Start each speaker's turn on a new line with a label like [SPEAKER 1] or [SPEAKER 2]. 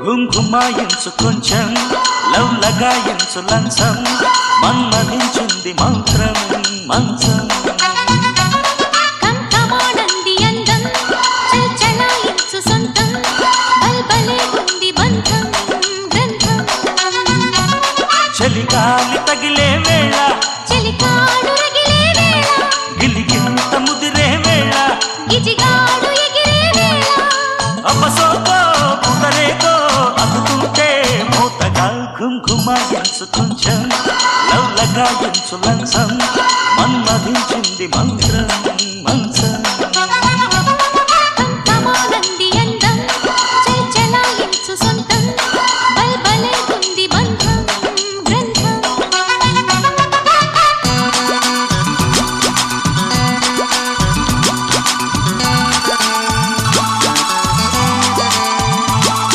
[SPEAKER 1] ఘుమాయించు కొంచెం లవ్ లగాయించు లంచం మన్మధించింది మంత్రం మంచం చలిగాలి తగిలే వేళ
[SPEAKER 2] చలికాడు రగిలే వేళ
[SPEAKER 1] గిలిగింత ముదిరే వేళ
[SPEAKER 2] గిజిగాడు ఎగిరే వేళ
[SPEAKER 1] అపసోకో పుదరేకో అతుకుంటే మూతగా ఘుమాయించు కొంచెం లవ్ లగాయించు లంచం మన్మధించింది మంత్రం